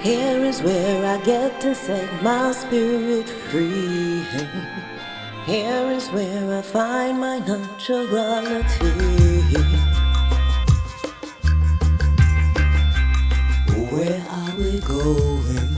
Here is where I get to set my spirit free. Here is where I find my naturality. Where are we going?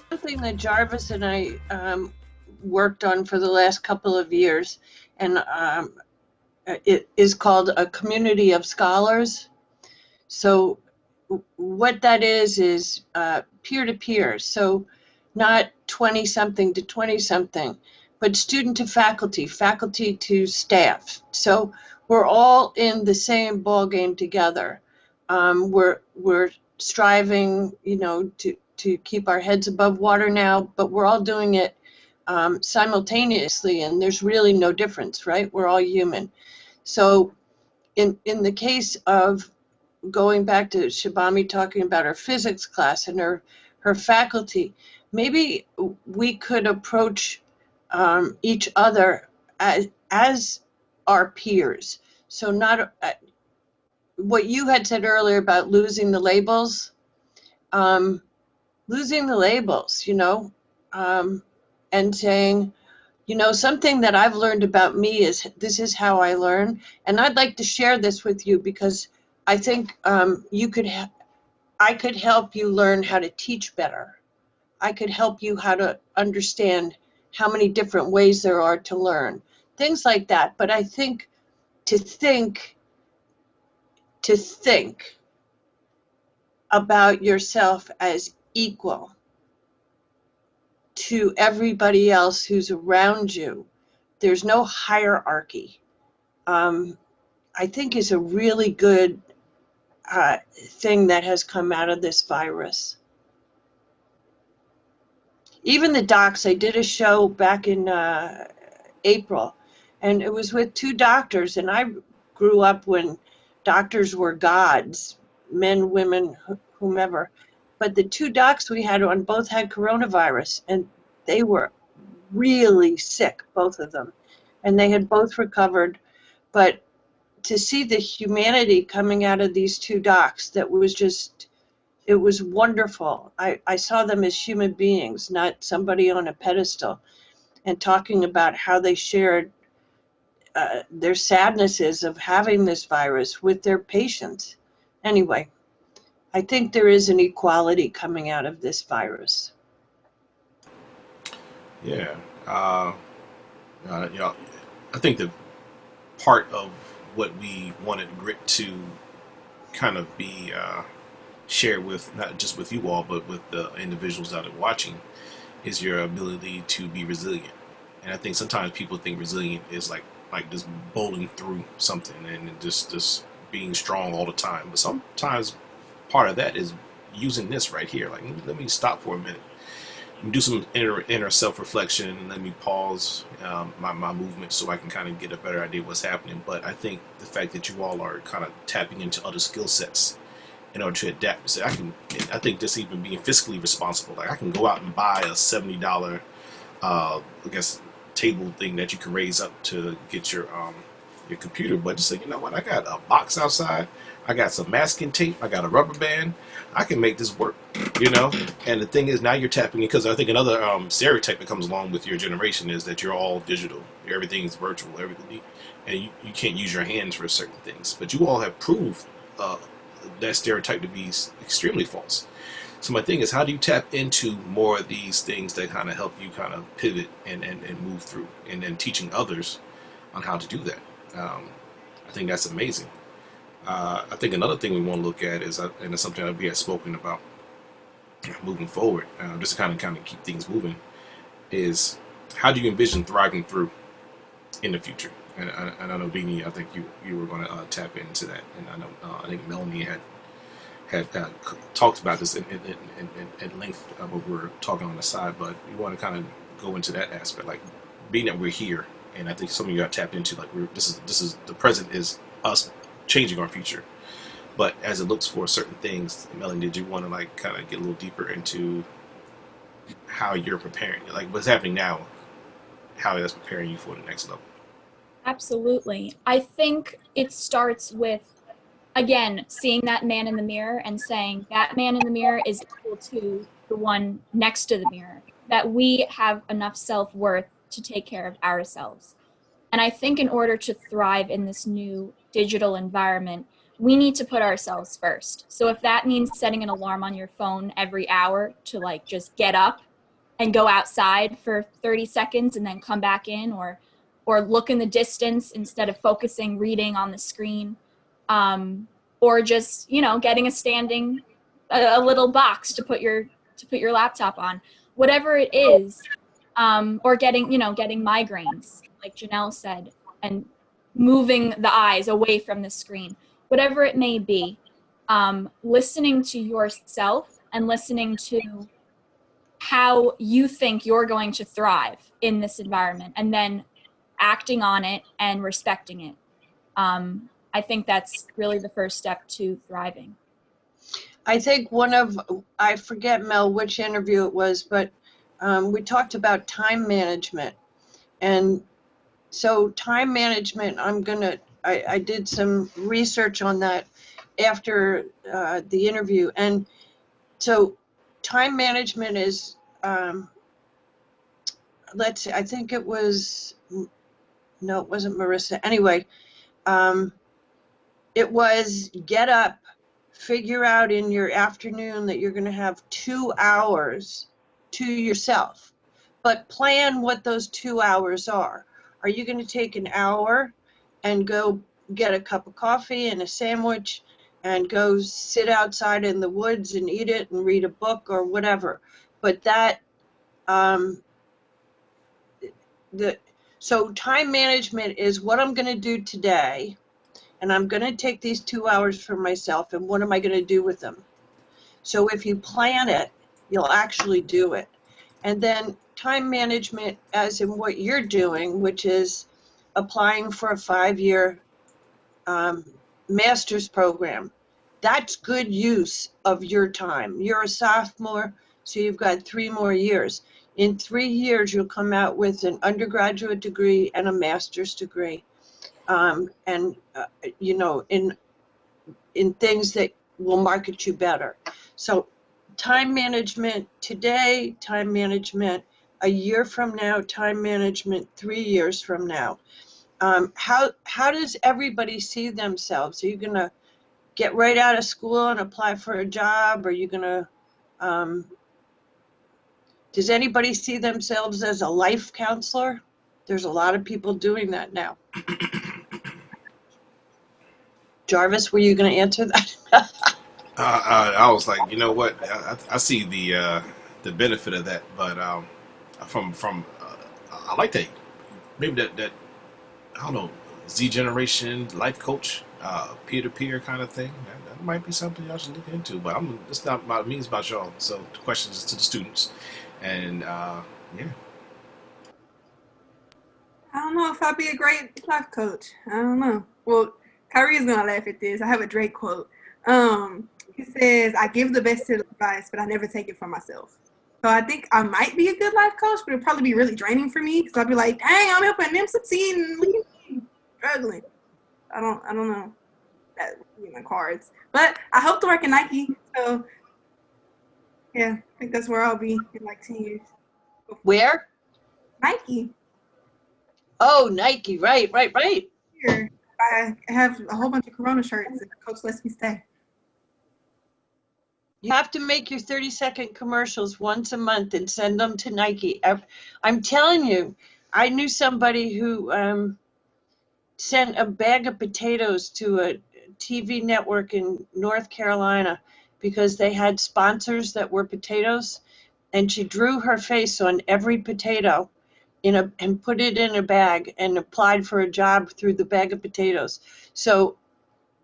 Something that Jarvis and I worked on for the last couple of years, and it is called a community of scholars. So what that is peer-to-peer. So not 20-something to 20-something, but student to faculty, faculty to staff. So we're all in the same ball game together. We're striving, to keep our heads above water now, but we're all doing it simultaneously, and there's really no difference, right? We're all human. So in the case of going back to Shibami talking about her physics class and her faculty, maybe we could approach each other as our peers. So not what you had said earlier about losing the labels, um, and saying, something that I've learned about me is this is how I learn, and I'd like to share this with you because I think I could help you learn how to teach better. I could help you how to understand how many different ways there are to learn, things like that. But I think to think to think about yourself as equal to everybody else who's around you. There's no hierarchy. Um, I think is a really good thing that has come out of this virus. Even the docs, I did a show back in April, and it was with two doctors, and I grew up when doctors were gods, men, women, whomever. But the two docs we had on both had coronavirus, and they were really sick, both of them, and they had both recovered. But to see the humanity coming out of these two docs, it was wonderful. I saw them as human beings, not somebody on a pedestal, and talking about how they shared their sadnesses of having this virus with their patients. Anyway, I think there is an equality coming out of this virus. Yeah. Uh, I think the part of what we wanted Grit to kind of be shared with, not just with you all, but with the individuals that are watching, is your ability to be resilient. And I think sometimes people think resilient is like just bowling through something and just being strong all the time. But sometimes part of that is using this right here. Like, let me stop for a minute and do some inner self reflection, and let me pause my movement so I can kind of get a better idea of what's happening. But I think the fact that you all are kind of tapping into other skill sets in order to adapt. So I think just even being fiscally responsible. Like, I can go out and buy a $70, I guess, table thing that you can raise up to get your computer. But just say, you know what? I got a box outside. I got some masking tape. I got a rubber band. I can make this work. You know. And the thing is, now you're tapping because I think another stereotype that comes along with your generation is that you're all digital. Everything is virtual. Everything, and you can't use your hands for certain things. But you all have proved that stereotype to be extremely false. So my thing is, how do you tap into more of these things that kind of help you kind of pivot and move through, and then teaching others on how to do that? I think that's amazing. I think another thing we want to look at is, and it's something that we had spoken about moving forward, just to kind of keep things moving, is how do you envision thriving through in the future? And I know Beanie, I think you were going to tap into that, and I know I think Melanie had talked about this at length when we were talking on the side, but we want to kind of go into that aspect, like being that we're here, and I think some of you got tapped into like this is the present is us changing our future, but as it looks for certain things, Melanie, did you want to like kind of get a little deeper into how you're preparing, like what's happening now, how that's preparing you for the next level? Absolutely. I think it starts with again, seeing that man in the mirror and saying that man in the mirror is equal to the one next to the mirror, that we have enough self-worth to take care of ourselves. And I think in order to thrive in this new digital environment, we need to put ourselves first. So if that means setting an alarm on your phone every hour to like just get up and go outside for 30 seconds and then come back in, or look in the distance instead of focusing reading on the screen, or just, you know, getting a little box to put your laptop on, whatever it is, or getting migraines, like Janelle said, and moving the eyes away from the screen, whatever it may be, listening to yourself and listening to how you think you're going to thrive in this environment, and then acting on it and respecting it. I think that's really the first step to thriving. I think I forget, Mel, which interview it was, but we talked about time management. And so time management, I did some research on that after the interview. And so time management is, let's see, I think it was, no, it wasn't Marissa. Anyway, it was get up, figure out in your afternoon that you're going to have 2 hours to yourself, but plan what those 2 hours are. Are you going to take an hour and go get a cup of coffee and a sandwich and go sit outside in the woods and eat it and read a book or whatever? But so time management is what I'm going to do today, and I'm going to take these 2 hours for myself, and what am I going to do with them? So if you plan it, you'll actually do it. And then time management, as in what you're doing, which is applying for a 5-year master's program. That's good use of your time. You're a sophomore, so you've got 3 more years. In 3 years, you'll come out with an undergraduate degree and a master's degree. You know, in things that will market you better. So time management today, time management a year from now, time management 3 years from now. How does everybody see themselves? Are you going to get right out of school and apply for a job? Are you going to, does anybody see themselves as a life counselor? There's a lot of people doing that now. Jarvis, were you going to answer that? I was like, you know what? I see the benefit of that, but from I like that. Maybe that I don't know, Z generation life coach, peer to peer kind of thing. That might be something y'all should look into. But it's not about me; it's about y'all. So the question is to the students, and yeah. I don't know if I'd be a great life coach. I don't know. Well, Kyrie's gonna laugh at this. I have a Drake quote. He says, "I give the best advice, but I never take it for myself." So I think I might be a good life coach, but it'd probably be really draining for me because I'd be like, "Dang, I'm helping them succeed and leave me struggling." I don't know. That would be my cards. But I hope to work at Nike. So yeah, I think that's where I'll be in like 10 years. Where? Nike. Oh, Nike, right. Here, I have a whole bunch of Corona shirts and Coach lets me stay. You have to make your 30-second commercials once a month and send them to Nike. I'm telling you, I knew somebody who sent a bag of potatoes to a TV network in North Carolina because they had sponsors that were potatoes, and she drew her face on every potato and put it in a bag and applied for a job through the bag of potatoes. So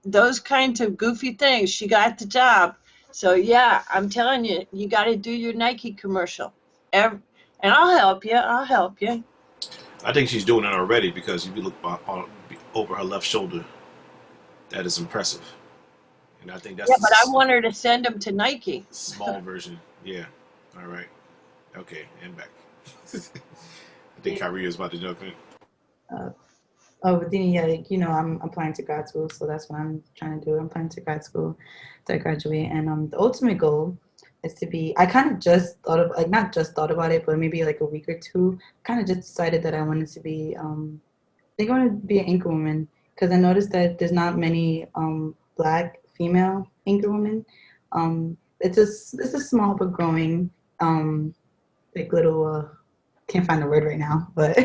those kinds of goofy things, she got the job. So yeah, I'm telling you, you got to do your Nike commercial. And I'll help you. I think she's doing it already because if you look over her left shoulder, that is impressive. And I think that's yeah, but I want her to send them to Nike. Small version. Yeah. All right. Okay. And back. I think Kyrie is about to jump in. Oh, but then, yeah, like, I'm applying to grad school, so that's what I'm trying to do. I'm applying to grad school to graduate, and the ultimate goal is to be. I kind of just thought of, like, not just thought about it, but maybe like a week or two. Kind of just decided that I wanted to be. I think I want to be an anchor woman because I noticed that there's not many Black female anchor women. It's a small but growing like little can't find the word right now, but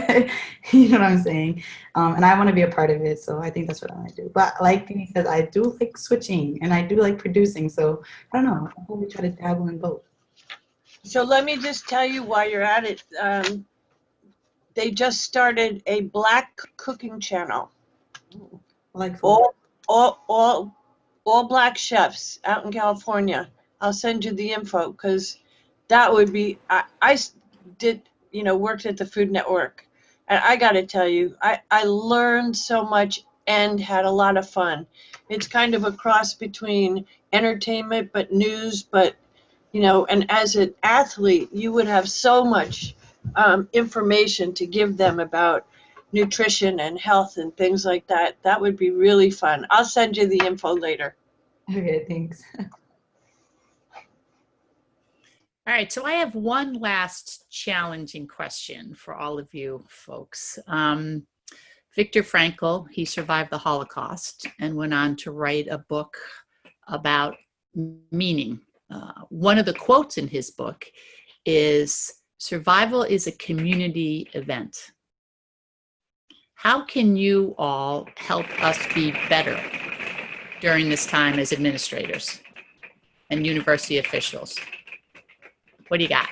you know what I'm saying. And I want to be a part of it, so I think that's what I want to do. But like he says, I do like switching and I do like producing, so I don't know. I'll probably try to dabble in both. So let me just tell you while you're at it, they just started a Black cooking channel. I like food. All, all Black chefs out in California. I'll send you the info because that would be. I did, worked at the Food Network, and I got to tell you, I learned so much and had a lot of fun. It's kind of a cross between entertainment but news, but and as an athlete, you would have so much information to give them about nutrition and health and things like that. That would be really fun. I'll send you the info later. Okay, thanks. All right, so I have one last challenging question for all of you folks. Viktor Frankl, he survived the Holocaust and went on to write a book about meaning. One of the quotes in his book is, "Survival is a community event." How can you all help us be better during this time as administrators and university officials? What do you got?